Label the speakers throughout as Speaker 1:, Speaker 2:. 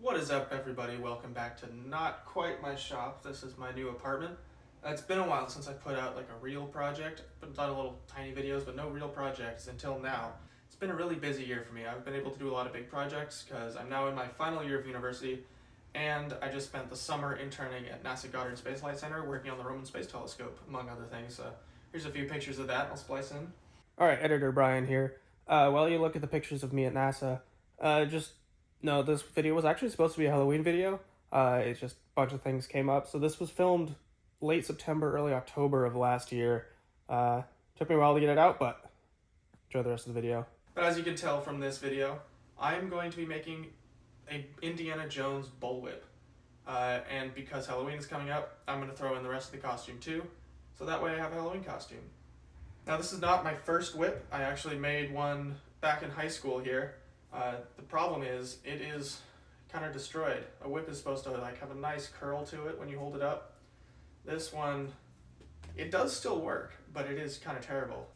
Speaker 1: What is up, everybody? Welcome back to not quite my shop. This is my new apartment. It's been a while since I put out like a real project. I've done a little tiny videos, but no real projects until now. It's been a really busy year for me. I've been able to do a lot of big projects because I'm now in my final year of university, and I just spent the summer interning at NASA Goddard Space Flight Center working on the Roman Space Telescope, among other things. Here's a few pictures of that. I'll splice in. Alright, Editor Brian here. While you look at the pictures of me at NASA, no, this video was actually supposed to be a Halloween video. It's just a bunch of things came up. So this was filmed late September, early October of last year. Took me a while to get it out, but enjoy the rest of the video. But as you can tell from this video, I'm going to be making a Indiana Jones bullwhip. And because Halloween is coming up, I'm going to throw in the rest of the costume too. So that way I have a Halloween costume. Now this is not my first whip. I actually made one back in high school here. The problem is, it is kind of destroyed. A whip is supposed to like have a nice curl to it when you hold it up. This one, it does still work, but it is kind of terrible.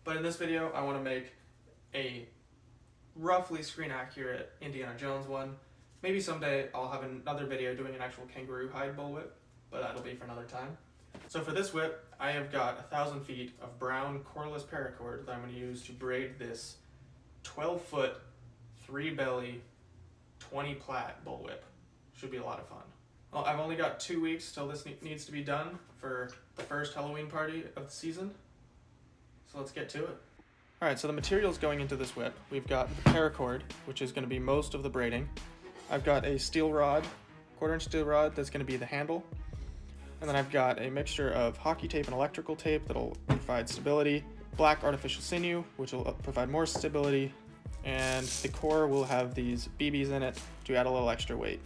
Speaker 1: But in this video, I want to make a roughly screen accurate Indiana Jones one. Maybe someday I'll have another video doing an actual kangaroo hide bullwhip, but that'll be for another time. So for this whip, I have got 1,000 feet of brown cordless paracord that I'm going to use to braid this 12-foot 3 belly 20 plat bullwhip. Should be a lot of fun. Well, I've only got 2 weeks till this needs to be done for the first Halloween party of the season. So let's get to it. Alright, so the materials going into this whip, we've got the paracord, which is going to be most of the braiding. I've got a steel rod, 1/4-inch steel rod that's going to be the handle. And then I've got a mixture of hockey tape and electrical tape that'll provide stability, black artificial sinew, which will provide more stability, and the core will have these BBs in it to add a little extra weight.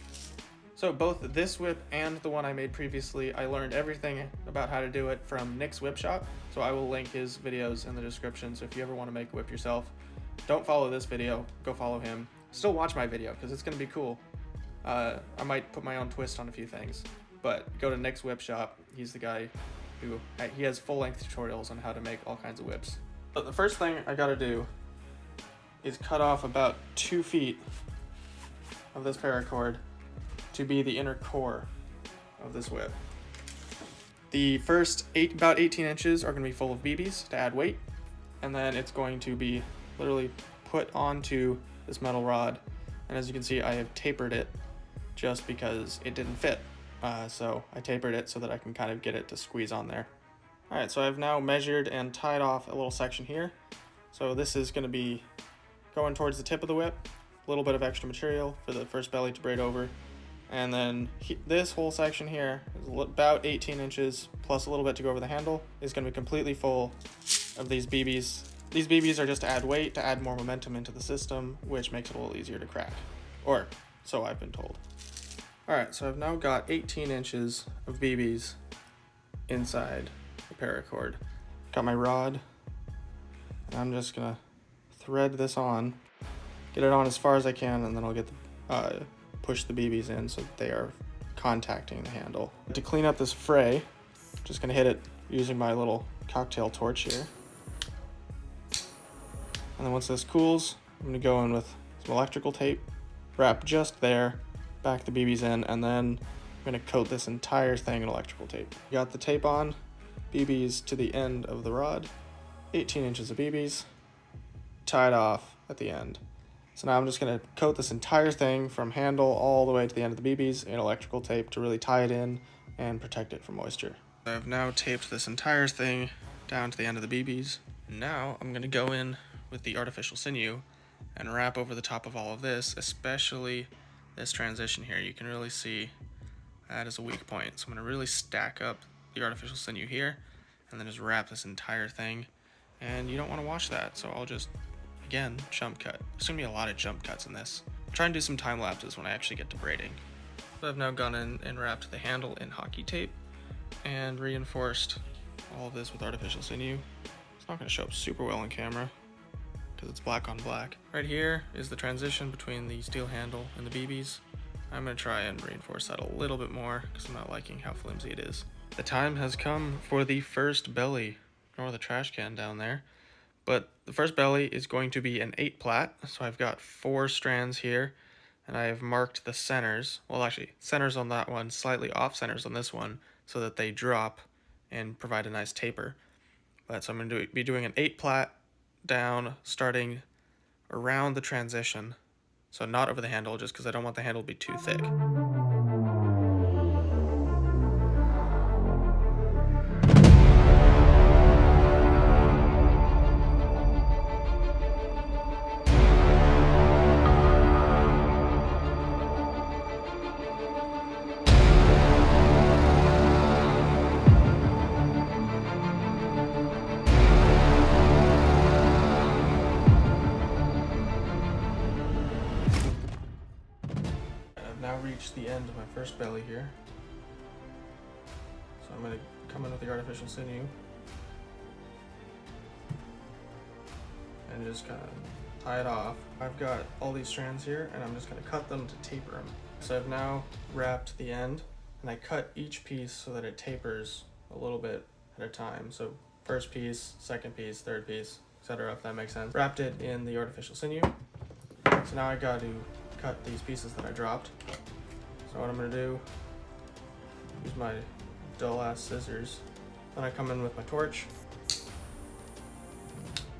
Speaker 1: So both this whip and the one I made previously, I learned everything about how to do it from Nick's Whip Shop, so I will link his videos in the description. So if you ever want to make a whip yourself, don't follow this video, go follow him. Still watch my video because it's going to be cool. I might put my own twist on a few things, but go to Nick's Whip Shop. He's the guy who, he has full-length tutorials on how to make all kinds of whips. But the first thing I gotta do is cut off about 2 feet of this paracord to be the inner core of this whip. The first about 18 inches are going to be full of BBs to add weight, and then it's going to be literally put onto this metal rod. And as you can see, I have tapered it just because it didn't fit. So I tapered it so that I can kind of get it to squeeze on there. Alright, so I've now measured and tied off a little section here. So this is going to be going towards the tip of the whip, a little bit of extra material for the first belly to braid over, and then this whole section here is about 18 inches plus a little bit to go over the handle, is going to be completely full of these BBs. These BBs are just to add weight, to add more momentum into the system, which makes it a little easier to crack, or so I've been told. Alright, so I've now got 18 inches of BBs inside the paracord. Got my rod, and I'm just going to thread this on, get it on as far as I can, and then I'll get push the BBs in so that they are contacting the handle. To clean up this fray, I'm just going to hit it using my little cocktail torch here. And then once this cools, I'm going to go in with some electrical tape, wrap just there, back the BBs in, and then I'm going to coat this entire thing in electrical tape. Got the tape on, BBs to the end of the rod, 18 inches of BBs, tied off at the end. So now I'm just going to coat this entire thing from handle all the way to the end of the BBs in electrical tape to really tie it in and protect it from moisture. I've now taped this entire thing down to the end of the BBs. Now I'm going to go in with the artificial sinew and wrap over the top of all of this, especially this transition here. You can really see that is a weak point. So I'm going to really stack up the artificial sinew here and then just wrap this entire thing. And you don't want to wash that, so I'll just, again, jump cut. There's going to be a lot of jump cuts in this. I'll try and do some time lapses when I actually get to braiding. So I've now gone in and wrapped the handle in hockey tape and reinforced all of this with artificial sinew. It's not going to show up super well on camera because it's black on black. Right here is the transition between the steel handle and the BBs. I'm going to try and reinforce that a little bit more because I'm not liking how flimsy it is. The time has come for the first belly. Ignore the trash can down there. But the first belly is going to be an 8 plat, so I've got 4 strands here and I have marked the centers. Well, actually, centers on that one, slightly off centers on this one, so that they drop and provide a nice taper. But so I'm going to be doing an 8 plat down, starting around the transition. So not over the handle, just because I don't want the handle to be too thick. Now reached the end of my first belly here. So I'm going to come in with the artificial sinew and just kind of tie it off. I've got all these strands here and I'm just going to cut them to taper them. So I've now wrapped the end and I cut each piece so that it tapers a little bit at a time. So first piece, second piece, third piece, etc., if that makes sense. Wrapped it in the artificial sinew. So now I got to cut these pieces that I dropped. So what I'm going to do, use my dull ass scissors, then I come in with my torch,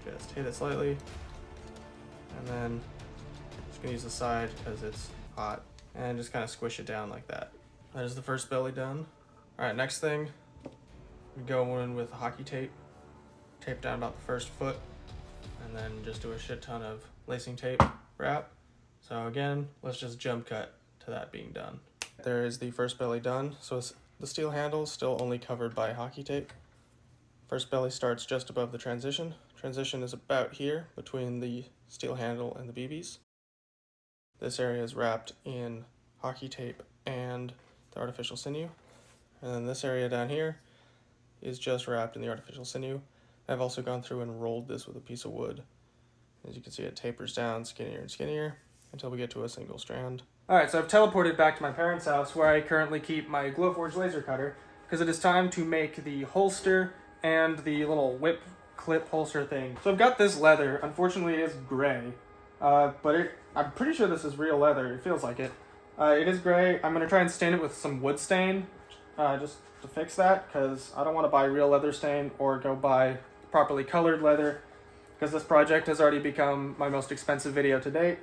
Speaker 1: just hit it slightly, and then just going to use the side because it's hot, and just kind of squish it down like that. That is the first belly done. Alright, next thing, we go in with hockey tape, tape down about the first foot, and then just do a shit ton of lacing tape wrap. So again, let's just jump cut to that being done. There is the first belly done. So the steel handle is still only covered by hockey tape. First belly starts just above the transition. Transition is about here between the steel handle and the BBs. This area is wrapped in hockey tape and the artificial sinew. And then this area down here is just wrapped in the artificial sinew. I've also gone through and rolled this with a piece of wood. As you can see, it tapers down skinnier and skinnier until we get to a single strand. Alright, so I've teleported back to my parents' house where I currently keep my Glowforge laser cutter because it is time to make the holster and the little whip clip holster thing. So I've got this leather. Unfortunately, it is gray, but I'm pretty sure this is real leather. It feels like it. It is gray. I'm going to try and stain it with some wood stain just to fix that because I don't want to buy real leather stain or go buy properly colored leather because this project has already become my most expensive video to date.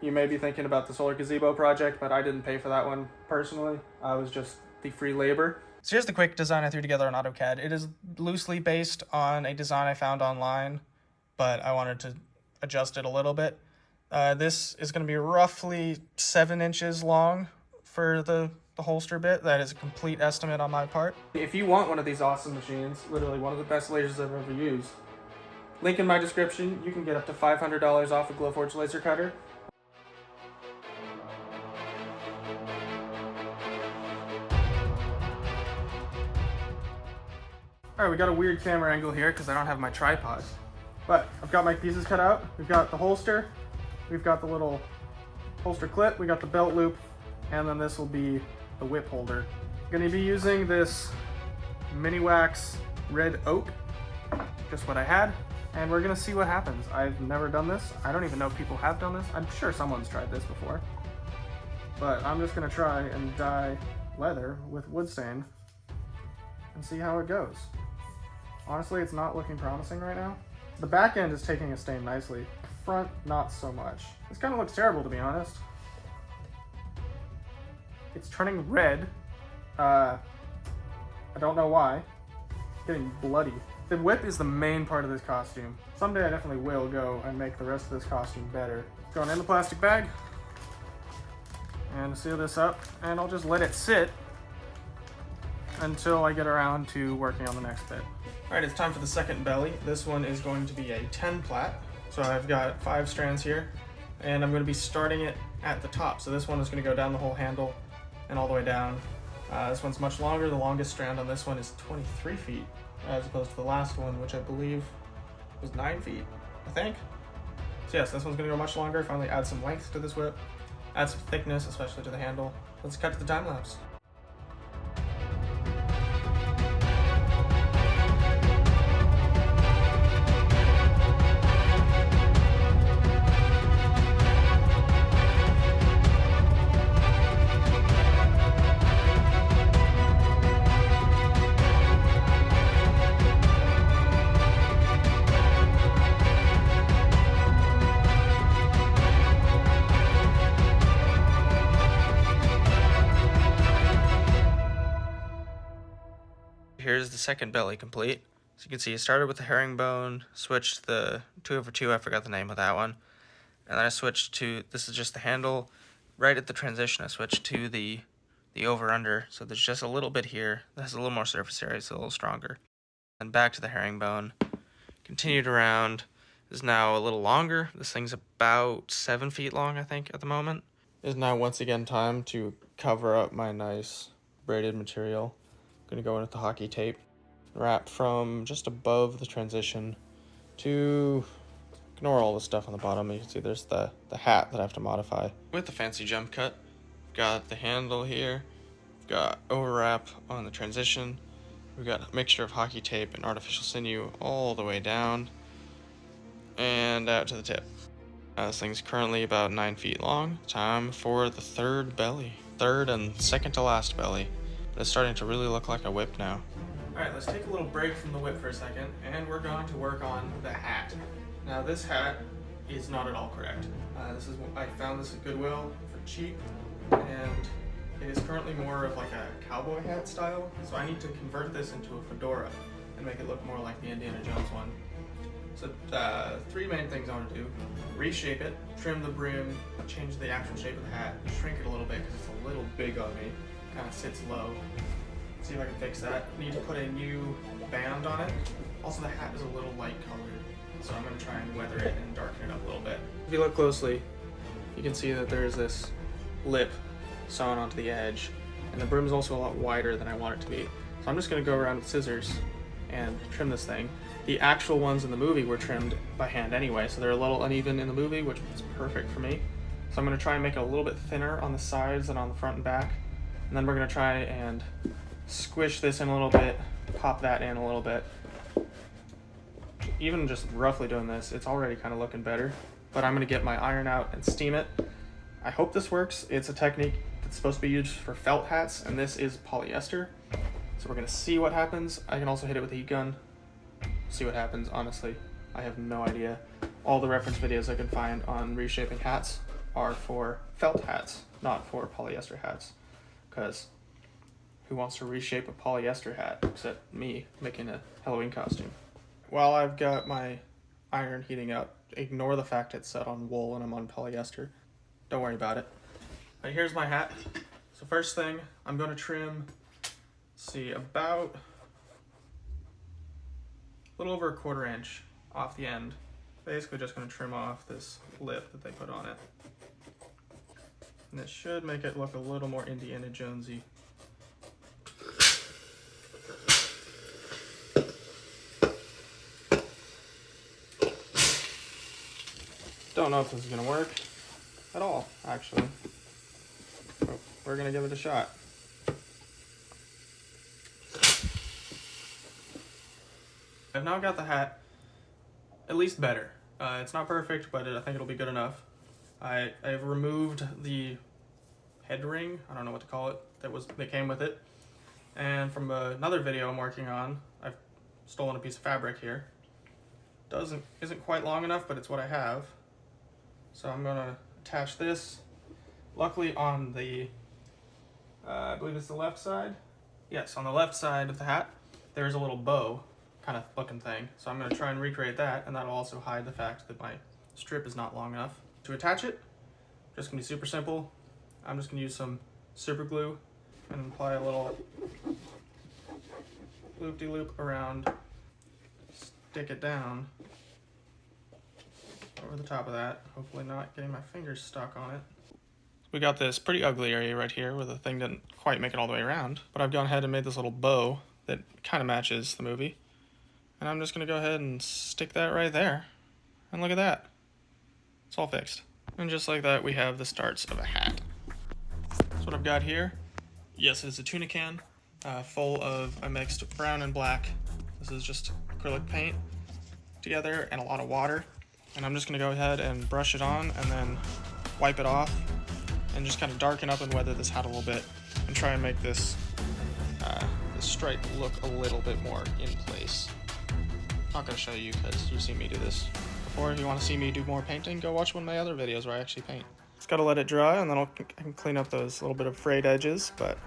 Speaker 1: You may be thinking about the solar gazebo project, but I didn't pay for that one personally. I was just the free labor. So here's the quick design I threw together on AutoCAD. It is loosely based on a design I found online, but I wanted to adjust it a little bit. This is going to be roughly 7 inches long for the holster bit. That is a complete estimate on my part. If you want one of these awesome machines, literally one of the best lasers I've ever used, link in my description. You can get up to $500 off a Glowforge laser cutter. Alright, we got a weird camera angle here because I don't have my tripod. But I've got my pieces cut out. We've got the holster, we've got the little holster clip, we got the belt loop, and then this will be the whip holder. I'm going to be using this Mini Wax Red Oak, just what I had, and we're going to see what happens. I've never done this. I don't even know if people have done this. I'm sure someone's tried this before. But I'm just going to try and dye leather with wood stain and see how it goes. Honestly, it's not looking promising right now. The back end is taking a stain nicely. Front, not so much. This kind of looks terrible, to be honest. It's turning red. I don't know why. It's getting bloody. The whip is the main part of this costume. Someday I definitely will go and make the rest of this costume better. Going in the plastic bag and seal this up, and I'll just let it sit until I get around to working on the next bit. Alright, it's time for the second belly. This one is going to be a 10 plat. So I've got 5 strands here, and I'm going to be starting it at the top. So this one is going to go down the whole handle and all the way down. This one's much longer. The longest strand on this one is 23 feet, as opposed to the last one, which I believe was 9 feet, I think. So yes, this one's going to go much longer. Finally add some length to this whip, add some thickness, especially to the handle. Let's cut to the time lapse. the second belly complete. So you can see I started with the herringbone, switched the 2/2, I forgot the name of that one, and then I switched to, this is just the handle. Right at the transition I switched to the over-under, so there's just a little bit here that has a little more surface area, so a little stronger. And back to the herringbone, continued around, is now a little longer. This thing's about 7 feet long, I think, at the moment. It is now once again time to cover up my nice braided material. I'm gonna go in with the hockey tape, wrap from just above the transition to, ignore all the stuff on the bottom. You can see there's the hat that I have to modify. With the fancy jump cut, got the handle here, got overwrap on the transition, we've got a mixture of hockey tape and artificial sinew all the way down and out to the tip. This thing's currently about 9 feet long. Time for the third belly. Third and second to last belly. But it's starting to really look like a whip now. Alright, let's take a little break from the whip for a second, and we're going to work on the hat. Now this hat is not at all correct. I found this at Goodwill for cheap, and it is currently more of like a cowboy hat style, so I need to convert this into a fedora and make it look more like the Indiana Jones one. So 3 main things I want to do: reshape it, trim the brim, change the actual shape of the hat, shrink it a little bit because it's a little big on me, kind of sits low. See if I can fix that. Need to put a new band on it. Also the hat is a little light colored, so I'm going to try and weather it and darken it up a little bit. If you look closely, you can see that there's this lip sewn onto the edge, and the brim is also a lot wider than I want it to be. So I'm just going to go around with scissors and trim this thing. The actual ones in the movie were trimmed by hand anyway, so they're a little uneven in the movie, which is perfect for me. So I'm going to try and make it a little bit thinner on the sides and on the front and back, and then we're going to try and squish this in a little bit, pop that in a little bit. Even just roughly doing this, it's already kind of looking better, but I'm going to get my iron out and steam it. I hope this works. It's a technique that's supposed to be used for felt hats, and this is polyester. So we're going to see what happens. I can also hit it with a heat gun, see what happens. Honestly, I have no idea. All the reference videos I can find on reshaping hats are for felt hats, not for polyester hats, because who wants to reshape a polyester hat except me making a Halloween costume? While I've got my iron heating up, ignore the fact it's set on wool and I'm on polyester. Don't worry about it. But here's my hat. So first thing, I'm going to trim, about a little over 1/4 inch off the end. Basically just going to trim off this lip that they put on it. And it should make it look a little more Indiana Jonesy. Don't know if this is going to work at all, actually. But we're going to give it a shot. I've now got the hat at least better. It's not perfect, but I think it'll be good enough. I've removed the head ring, I don't know what to call it, that came with it. And from another video I'm working on, I've stolen a piece of fabric here. Isn't quite long enough, but it's what I have. So I'm gonna attach this. Luckily on the, I believe it's the left side. Yes, on the left side of the hat, there's a little bow kind of looking thing. So I'm gonna try and recreate that, and that'll also hide the fact that my strip is not long enough. To attach it, just gonna be super simple. I'm just gonna use some super glue and apply a little loop-de-loop around, stick it down over the top of that, hopefully not getting my fingers stuck on it. We got this pretty ugly area right here where the thing didn't quite make it all the way around, but I've gone ahead and made this little bow that kind of matches the movie. And I'm just going to go ahead and stick that right there. And look at that. It's all fixed. And just like that, we have the starts of a hat. That's what I've got here. Yes, it's a tuna can full of a mixed brown and black. This is just acrylic paint together and a lot of water. And I'm just going to go ahead and brush it on and then wipe it off and just kind of darken up and weather this hat a little bit and try and make this stripe look a little bit more in place. Not going to show you because you've seen me do this before. If you want to see me do more painting, go watch one of my other videos where I actually paint. Just got to let it dry and then I can clean up those little bit of frayed edges, but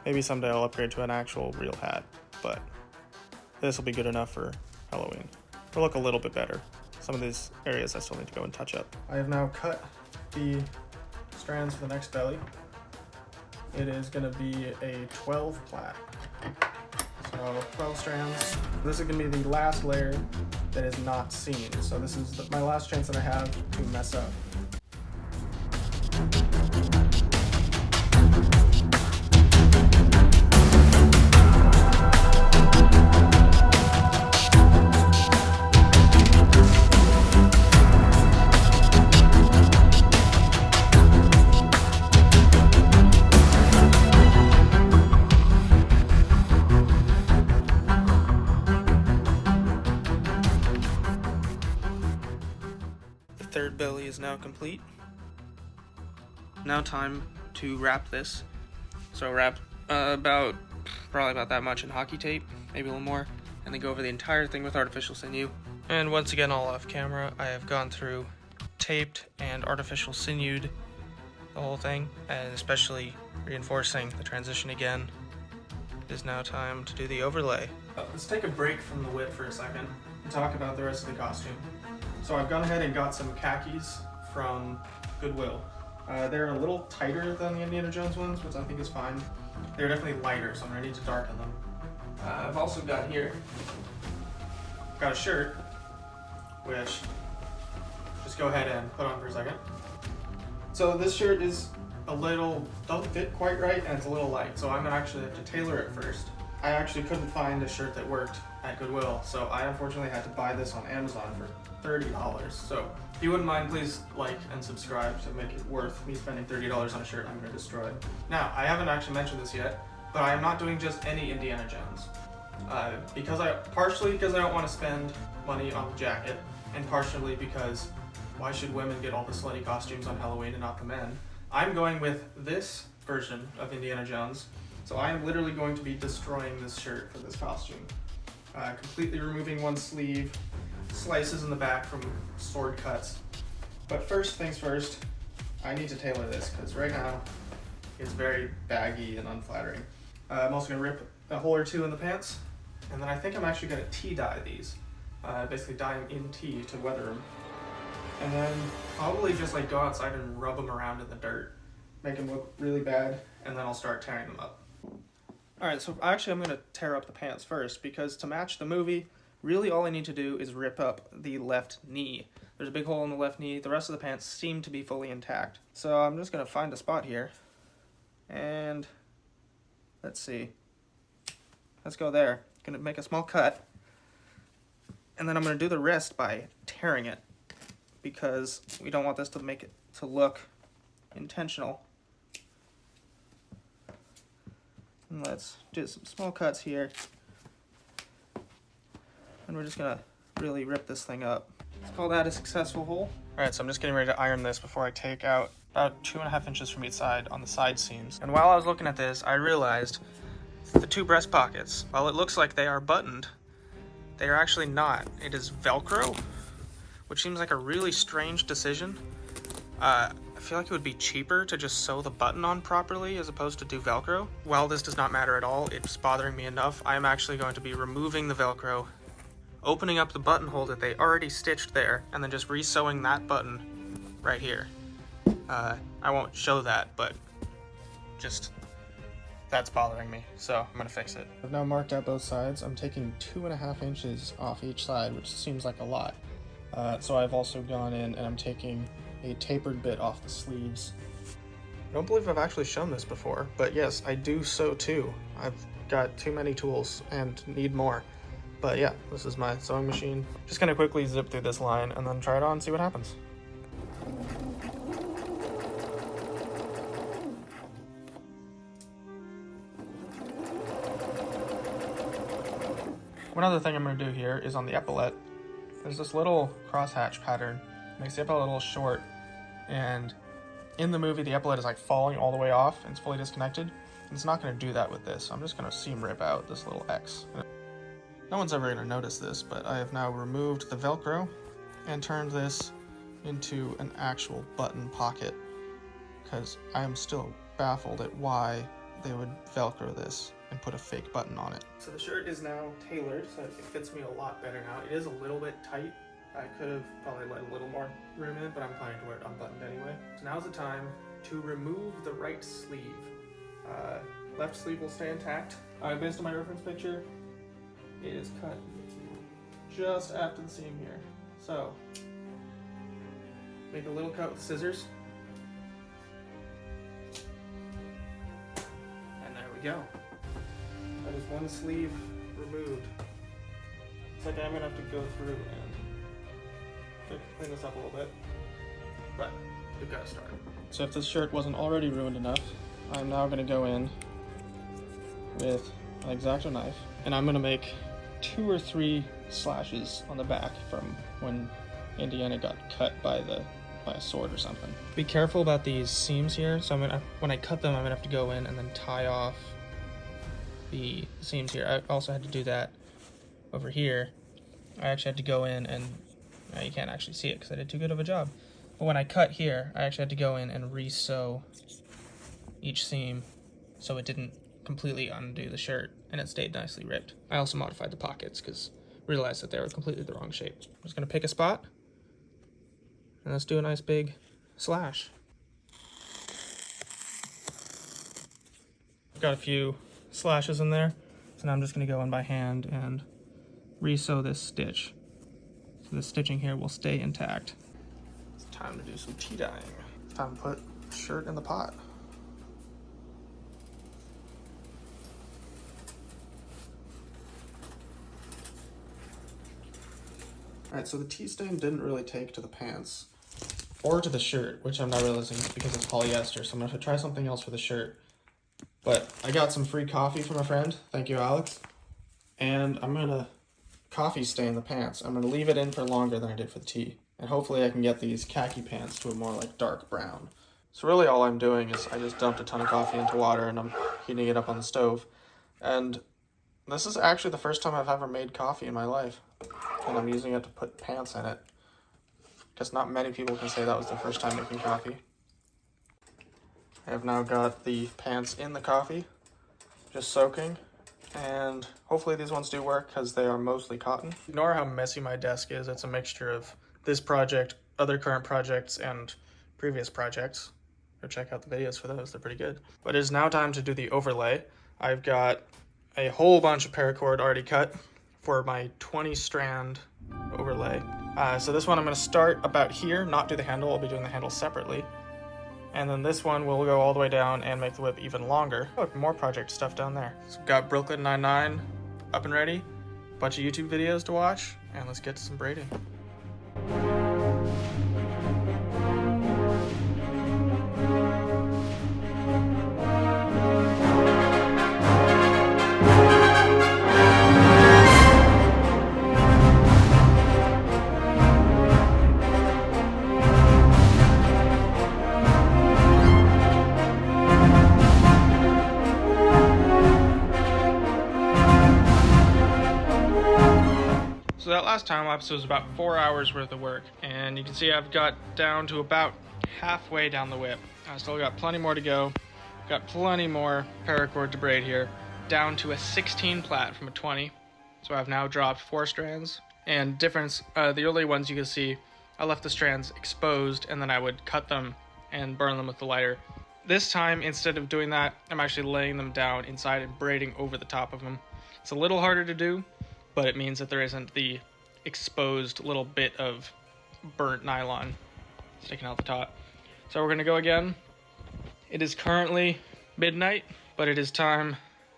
Speaker 1: maybe someday I'll upgrade to an actual real hat. But this will be good enough for Halloween. It'll look a little bit better. Some of these areas I still need to go and touch up. I have now cut the strands for the next belly. It is going to be a 12 plat. So 12 strands. This is going to be the last layer that is not seen. So this is my last chance that I have to mess up. Third belly is now complete. Now time to wrap this. So wrap probably about that much in hockey tape, maybe a little more, and then go over the entire thing with artificial sinew. And once again, all off camera, I have gone through, taped and artificial sinewed the whole thing, and especially reinforcing the transition again. It is now time to do the overlay. Let's take a break from the whip for a second and talk about the rest of the costume. So I've gone ahead and got some khakis from Goodwill. They're a little tighter than the Indiana Jones ones, which I think is fine. They're definitely lighter, so I'm gonna need to darken them. I've also got here, got a shirt, which just go ahead and put on for a second. So this shirt is doesn't fit quite right, and it's a little light, so I'm gonna actually have to tailor it first. I actually couldn't find a shirt that worked at Goodwill, so I unfortunately had to buy this on Amazon for $30. So if you wouldn't mind, please like and subscribe to make it worth me spending $30 on a shirt I'm going to destroy. Now, I haven't actually mentioned this yet, but I am not doing just any Indiana Jones. Partially because I don't want to spend money on the jacket, and partially because why should women get all the slutty costumes on Halloween and not the men? I'm going with this version of Indiana Jones, so I am literally going to be destroying this shirt for this costume. Completely removing one sleeve, slices in the back from sword cuts. But first things first, I need to tailor this because right now it's very baggy and unflattering. I'm also going to rip a hole or two in the pants, and then I think I'm actually going to tea dye these. Basically dye them in tea to weather them. And then probably just like go outside and rub them around in the dirt, make them look really bad, and then I'll start tearing them up. Alright, so actually I'm going to tear up the pants first, because to match the movie, really all I need to do is rip up the left knee. There's a big hole in the left knee. The rest of the pants seem to be fully intact. So I'm just going to find a spot here. And let's see. Let's go there. Going to make a small cut. And then I'm going to do the rest by tearing it, because we don't want this to make it to look intentional. And let's do some small cuts here. And we're just gonna really rip this thing up. Let's call that a successful hole. Alright, so I'm just getting ready to iron this before I take out about 2.5 inches from each side on the side seams. And while I was looking at this, I realized the two breast pockets, while it looks like they are buttoned, they are actually not. It is Velcro, which seems like a really strange decision. I feel like it would be cheaper to just sew the button on properly as opposed to do Velcro. While this does not matter at all, it's bothering me enough, I am actually going to be removing the Velcro, opening up the buttonhole that they already stitched there, and then just re-sewing that button right here. I won't show that, but just that's bothering me, so I'm gonna fix it. I've now marked out both sides. I'm taking 2.5 inches off each side, which seems like a lot. So I've also gone in and I'm taking a tapered bit off the sleeves. I don't believe I've actually shown this before, but yes, I do sew too. I've got too many tools and need more. But yeah, this is my sewing machine. Just gonna quickly zip through this line and then try it on and see what happens. One other thing I'm gonna do here is on the epaulette. There's this little crosshatch pattern. Makes the epaulette a little short, and in the movie the epaulette is like falling all the way off and it's fully disconnected. And it's not going to do that with this, so I'm just going to seam rip out this little X. No one's ever going to notice this, but I have now removed the Velcro and turned this into an actual button pocket, because I am still baffled at why they would Velcro this. and put a fake button on it. So the shirt is now tailored, so it fits me a lot better now. It is a little bit tight. I could have probably let a little more room in, but I'm planning to wear it unbuttoned anyway. So now's the time to remove the right sleeve. Left sleeve will stay intact. Based on my reference picture, it is cut just after the seam here. So, make a little cut with scissors. And there we go. That is one sleeve removed. It's like I'm gonna have to go through and clean this up a little bit, but we've got to start. So if this shirt wasn't already ruined enough, I'm now gonna go in with an X-Acto knife, and I'm gonna make 2 or 3 slashes on the back from when Indiana got cut by a sword or something. Be careful about these seams here. So when I cut them, I'm gonna have to go in and then tie off the seams here. I also had to do that over here. I actually had to go in and you can't actually see it because I did too good of a job. But when I cut here, I actually had to go in and re-sew each seam so it didn't completely undo the shirt and it stayed nicely ripped. I also modified the pockets because I realized that they were completely the wrong shape. I'm just gonna pick a spot and let's do a nice big slash. Got a few slashes in there, so now I'm just gonna go in by hand and re-sew this stitch. So the stitching here will stay intact. It's time to do some tea dyeing. It's time to put the shirt in the pot. Alright, so the tea stain didn't really take to the pants or to the shirt, which I'm now realizing is because it's polyester, so I'm gonna have to try something else for the shirt. But I got some free coffee from a friend, thank you Alex, and I'm gonna coffee stain the pants. I'm gonna leave it in for longer than I did for the tea, and hopefully I can get these khaki pants to a more like dark brown. So really all I'm doing is I just dumped a ton of coffee into water and I'm heating it up on the stove, and this is actually the first time I've ever made coffee in my life, and I'm using it to put pants in it. Because not many people can say that was their first time making coffee. I have now got the pants in the coffee, just soaking, and hopefully these ones do work because they are mostly cotton. Ignore how messy my desk is. It's a mixture of this project, other current projects, and previous projects. Go check out the videos for those, they're pretty good. But it is now time to do the overlay. I've got a whole bunch of paracord already cut for my 20 strand overlay. So this one I'm going to start about here, not do the handle. I'll be doing the handle separately. And then this one will go all the way down and make the whip even longer. Oh, more project stuff down there. So we've got Brooklyn Nine-Nine up and ready, bunch of YouTube videos to watch, and let's get to some braiding. So that last time lapse was about 4 hours worth of work, and you can see I've got down to about halfway down the whip. I still got plenty more to go, got plenty more paracord to braid here, down to a 16 plait from a 20. So I've now dropped 4 strands, and difference, the early ones you can see, I left the strands exposed and then I would cut them and burn them with the lighter. This time, instead of doing that, I'm actually laying them down inside and braiding over the top of them. It's a little harder to do, but it means that there isn't the exposed little bit of burnt nylon sticking out the top. So we're gonna go again. It is currently midnight, but it is time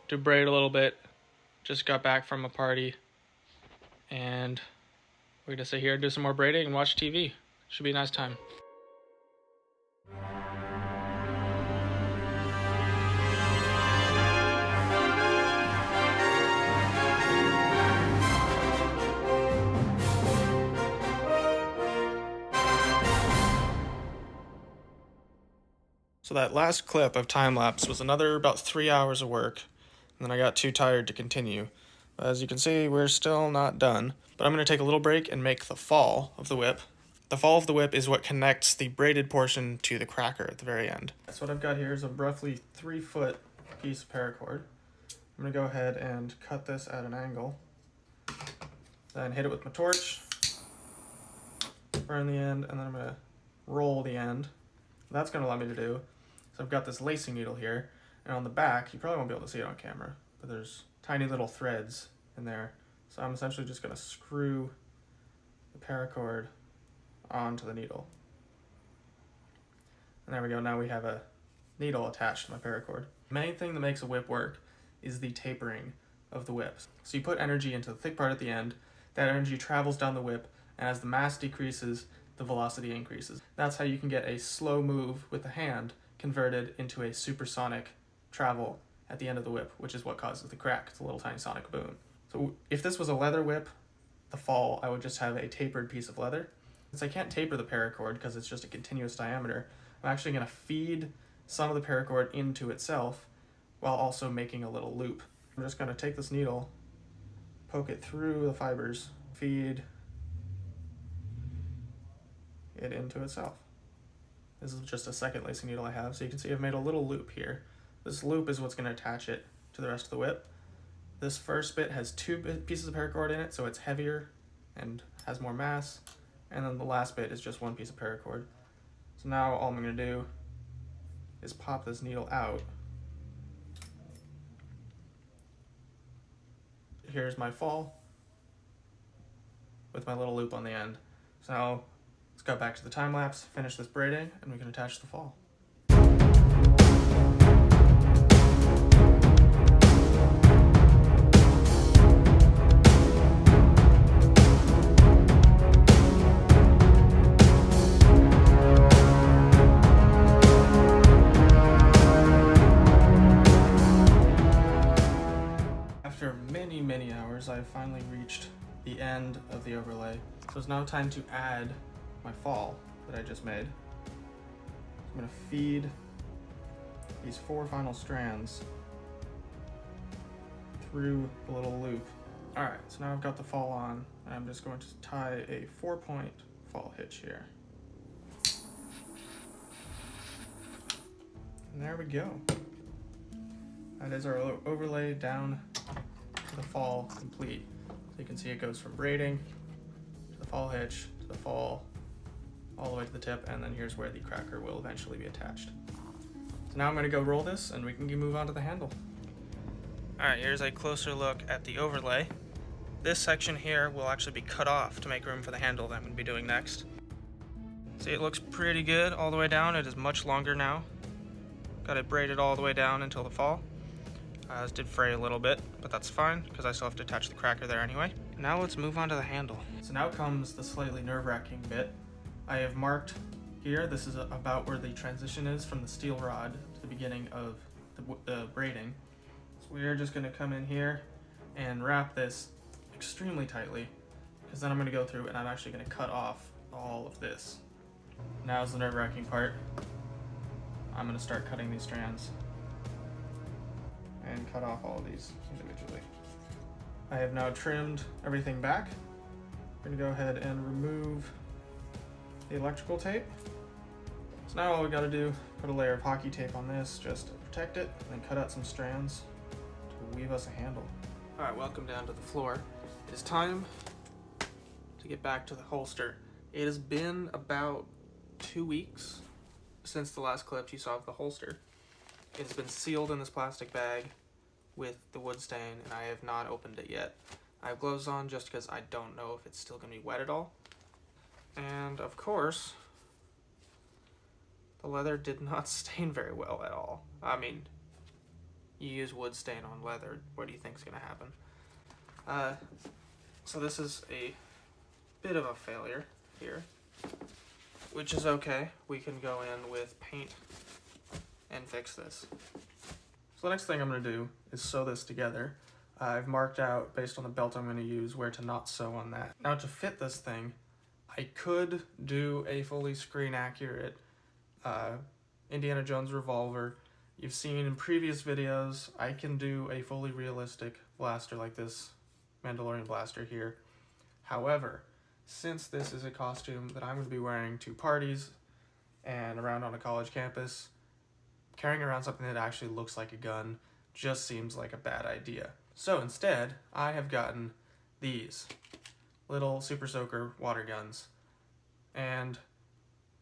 Speaker 1: to braid a little bit. Just got back from a party, and we're gonna sit here and do some more braiding and watch TV. Should be a nice time. So that last clip of time-lapse was another about 3 hours of work, and then I got too tired to continue. As you can see, we're still not done, but I'm going to take a little break and make the fall of the whip. The fall of the whip is what connects the braided portion to the cracker at the very end. So what I've got here is a roughly 3-foot piece of paracord. I'm gonna go ahead and cut this at an angle, then hit it with my torch, burn the end, and then I'm gonna roll the end. That's gonna allow me to do, so I've got this lacing needle here, and on the back, you probably won't be able to see it on camera, but there's tiny little threads in there. So I'm essentially just gonna screw the paracord onto the needle. And there we go, now we have a needle attached to my paracord. The main thing that makes a whip work is the tapering of the whip. So you put energy into the thick part at the end, that energy travels down the whip, and as the mass decreases, the velocity increases. That's how you can get a slow move with the hand converted into a supersonic travel at the end of the whip, which is what causes the crack. It's a little tiny sonic boom. So if this was a leather whip, the fall, I would just have a tapered piece of leather. Since I can't taper the paracord because it's just a continuous diameter, I'm actually going to feed some of the paracord into itself while also making a little loop. I'm just going to take this needle, poke it through the fibers, feed it into itself. This is just a second lacing needle I have, so you can see I've made a little loop here. This loop is what's going to attach it to the rest of the whip. This first bit has two pieces of paracord in it, so it's heavier and has more mass, and then the last bit is just one piece of paracord. So now all I'm going to do is pop this needle out. Here's my fall with my little loop on the end. So now let's go back to the time lapse, finish this braiding, and we can attach the fall. After many hours, I've finally reached the end of the overlay. So it's now time to add my fall that I just made. I'm going to feed these 4 final strands through the little loop. Alright, so now I've got the fall on, and I'm just going to tie a 4-point fall hitch here. And there we go. That is our overlay down to the fall complete. So you can see it goes from braiding to the fall hitch to the fall all the way to the tip, and then here's where the cracker will eventually be attached. So now I'm going to go roll this and we can move on to the handle. Alright, here's a closer look at the overlay. This section here will actually be cut off to make room for the handle that I'm going to be doing next. See, it looks pretty good all the way down. It is much longer now. Got it braided all the way down until the fall. This did fray a little bit, but that's fine because I still have to attach the cracker there anyway. Now let's move on to the handle. So now comes the slightly nerve-wracking bit. I have marked here, this is about where the transition is from the steel rod to the beginning of the braiding. So we are just going to come in here and wrap this extremely tightly, because then I'm going to go through and I'm actually going to cut off all of this. Now's the nerve-wracking part. I'm going to start cutting these strands and cut off all of these individually. I have now trimmed everything back. I'm going to go ahead and remove the electrical tape. So now all we got to do, put a layer of hockey tape on this just to protect it, and then cut out some strands to weave us a handle. Alright, welcome down to the floor. It is time to get back to the holster. It has been about 2 weeks since the last clip you saw of the holster. It has been sealed in this plastic bag with the wood stain, and I have not opened it yet. I have gloves on just because I don't know if it's still going to be wet at all. And of course, the leather did not stain very well at all. I mean, you use wood stain on leather, what do you think is going to happen? So this is a bit of a failure here, which is okay. We can go in with paint and fix this. So the next thing I'm going to do is sew this together. I've marked out, based on the belt I'm going to use, where to not sew on that. Now to fit this thing, I could do a fully screen accurate Indiana Jones revolver. You've seen in previous videos, I can do a fully realistic blaster like this Mandalorian blaster here. However, since this is a costume that I'm going to be wearing to parties and around on a college campus, carrying around something that actually looks like a gun just seems like a bad idea. So instead, I have gotten these little Super Soaker water guns, and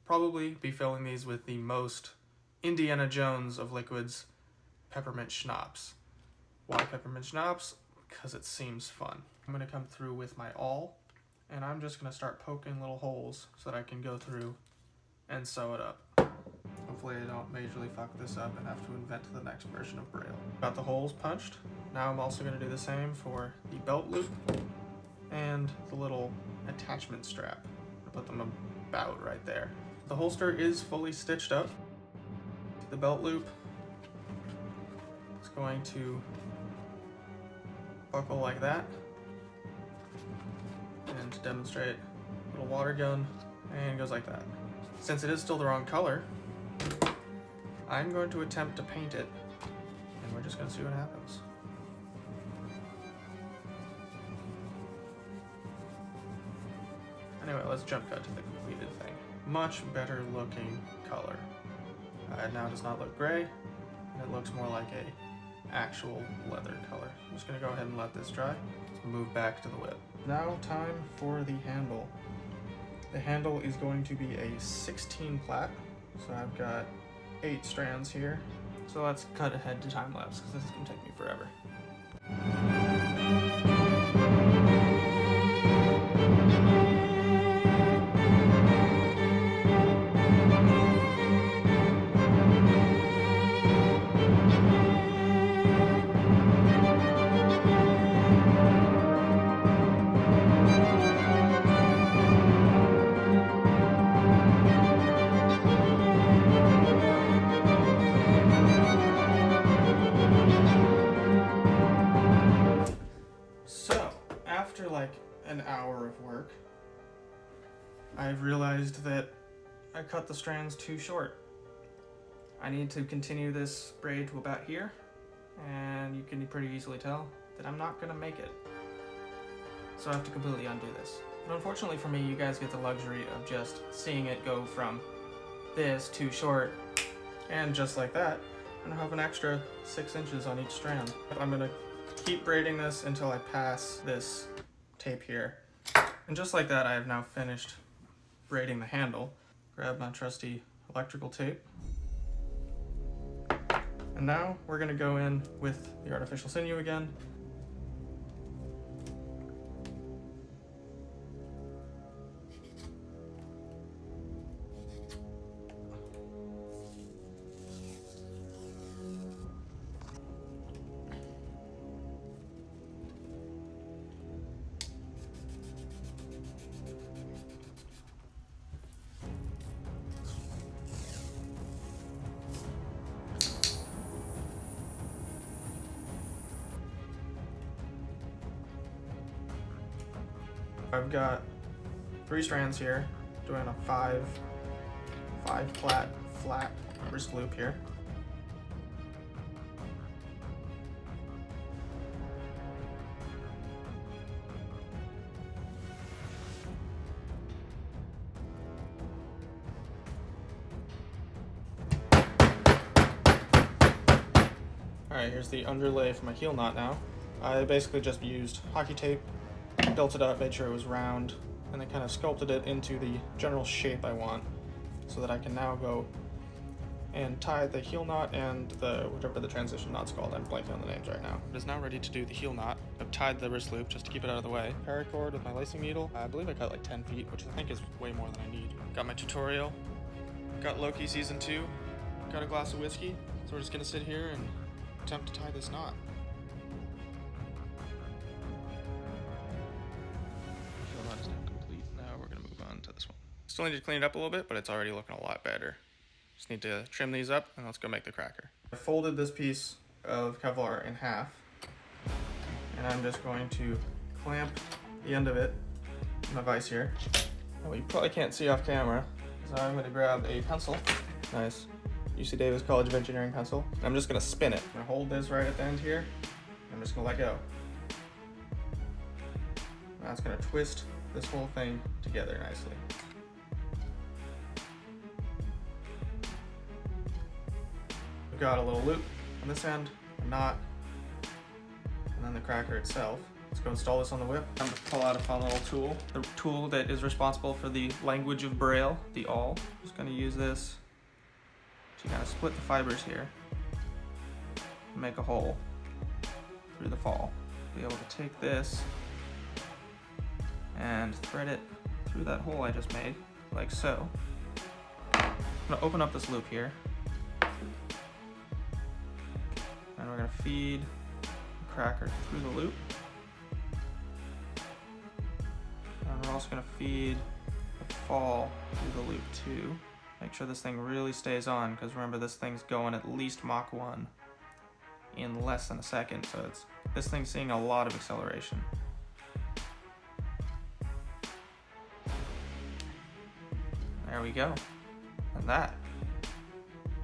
Speaker 1: probably be filling these with the most Indiana Jones of liquids, peppermint schnapps. Why peppermint schnapps? Because it seems fun. I'm gonna come through with my awl, and I'm just gonna start poking little holes so that I can go through and sew it up. Hopefully I don't majorly fuck this up and have to invent the next version of Braille. Got the holes punched. Now I'm also gonna do the same for the belt loop and the little attachment strap. I put them about right there. The holster is fully stitched up. The belt loop is going to buckle like that. And to demonstrate, little water gun, and it goes like that. Since it is still the wrong color, I'm going to attempt to paint it, and we're just going to see what happens. Anyway, let's jump cut to the completed thing. Much better looking color. It now does not look gray, and it looks more like a actual leather color. I'm just going to go ahead and let this dry. Let's move back to the whip. Now time for the handle. The handle is going to be a 16 plat, so I've got 8 strands here. So let's cut ahead to time lapse because this is going to take me forever. After like an hour of work, I've realized that I cut the strands too short. I need to continue this braid to about here, and you can pretty easily tell that I'm not gonna make it. So I have to completely undo this. But unfortunately for me, you guys get the luxury of just seeing it go from this too short, and just like that, I'm gonna have an extra 6 inches on each strand. I'm gonna keep braiding this until I pass this tape here. And just like that, I have now finished braiding the handle. Grab my trusty electrical tape. And now we're gonna go in with the artificial sinew again. I've got 3 strands here, doing a 5 plat flat wrist loop here. Alright, here's the underlay for my heel knot now. I basically just used hockey tape, built it up, made sure it was round, and then kind of sculpted it into the general shape I want, so that I can now go and tie the heel knot and whatever the transition knot's called. I'm blanking on the names right now. It is now ready to do the heel knot. I've tied the wrist loop just to keep it out of the way. Paracord with my lacing needle. I believe I cut like 10 feet, which I think is way more than I need. Got my tutorial. Got Loki season 2. Got a glass of whiskey. So we're just gonna sit here and attempt to tie this knot. Still need to clean it up a little bit, but it's already looking a lot better. Just need to trim these up, and let's go make the cracker. I folded this piece of Kevlar in half, and I'm just going to clamp the end of it in my vise here. Now, what you probably can't see off camera is I'm going to grab a pencil. Nice UC Davis College of Engineering pencil. I'm just going to spin it. I'm going to hold this right at the end here. I'm just going to let go. That's going to twist this whole thing together nicely. Got a little loop on this end, knot, and then the cracker itself. Let's go install this on the whip. I'm gonna pull out a fun little tool. The tool that is responsible for the language of Braille, the awl. Just gonna use this to kind of split the fibers here and make a hole through the fall. Be able to take this and thread it through that hole I just made, like so. I'm gonna open up this loop here, and we're gonna feed the cracker through the loop. And we're also gonna feed the fall through the loop too. Make sure this thing really stays on, because remember, this thing's going at least Mach 1 in less than a second, so this thing's seeing a lot of acceleration. There we go. And that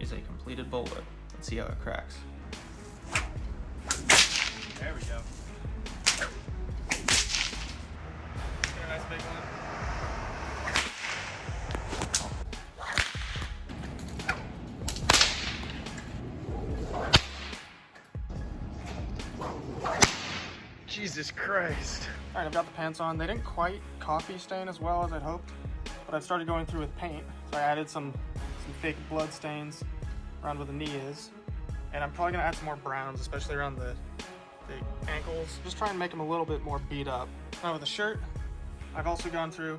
Speaker 1: is a completed bolt whip. Let's see how it cracks. There we go. Get a nice big one. Jesus Christ. All right, I've got the pants on. They didn't quite coffee stain as well as I'd hoped, but I've started going through with paint. So I added some fake blood stains around where the knee is. And I'm probably gonna add some more browns, especially around the ankles. Just try and make them a little bit more beat up. Now with the shirt, I've also gone through,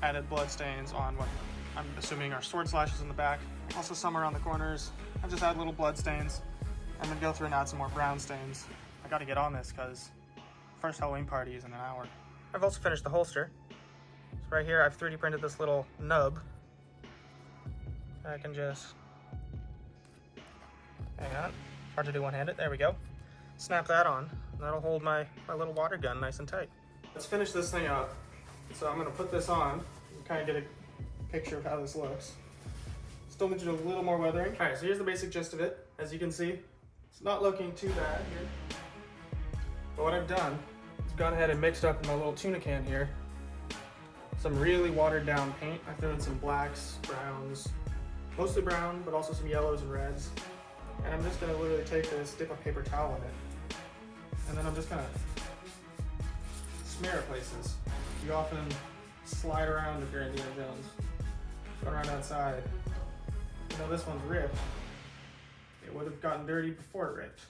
Speaker 1: added blood stains on what I'm assuming are sword slashes in the back. Also some around the corners. I've just add little blood stains and then go through and add some more brown stains. I gotta get on this because first Halloween party is in an hour. I've also finished the holster. So right here I've 3D printed this little nub. I can just, hang on, hard to do one-handed, there we go. Snap that on, and that'll hold my little water gun nice and tight. Let's finish this thing up. So I'm gonna put this on and kind of get a picture of how this looks. Still need to do a little more weathering. All right, so here's the basic gist of it. As you can see, it's not looking too bad here. But what I've done is gone ahead and mixed up in my little tuna can here some really watered down paint. I threw in some blacks, browns, mostly brown, but also some yellows and reds. And I'm just gonna literally take this, dip a paper towel in it, and then I'm just gonna smear it places. You often slide around if you're Indiana Jones. Going around outside. You know, this one's ripped. It would have gotten dirty before it ripped.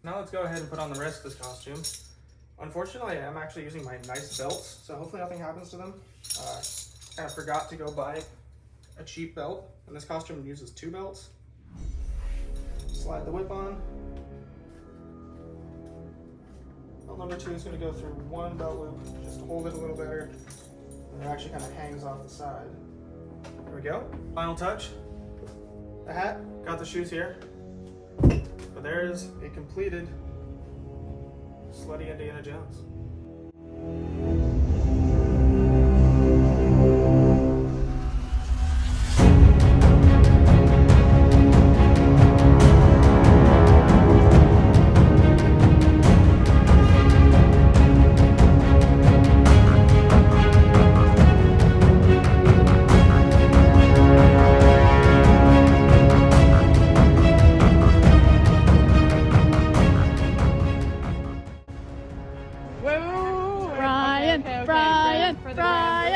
Speaker 1: Now let's go ahead and put on the rest of this costume. Unfortunately, I am actually using my nice belts, so hopefully nothing happens to them. Kind of forgot to go buy a cheap belt, and this costume uses 2 belts. Slide the whip on. Belt number 2 is going to go through 1 belt loop, just to hold it a little better. And it actually kind of hangs off the side. There we go. Final touch. The hat, got the shoes here. But there's a completed slutty Indiana Jones.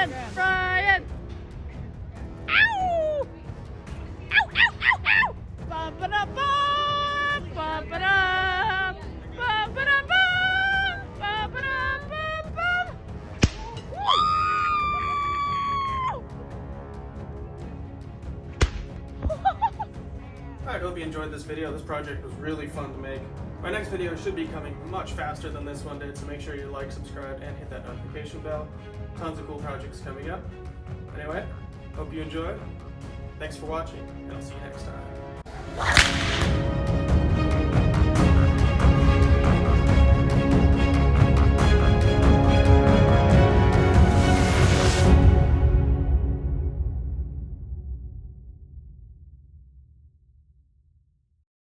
Speaker 2: Brian! Ow! Ow, ow, ow, ow! Ba-ba-da-ba! Ba-ba-da! Ba-ba-da-ba! Ba-ba-da-ba-ba!
Speaker 1: Alright, hope you enjoyed this video. This project was really fun to make. My next video should be coming much faster than this one did, so make sure you like, subscribe, and hit that notification bell. Tons of cool projects coming up. Anyway, hope you enjoyed. Thanks for watching, and I'll see you next time.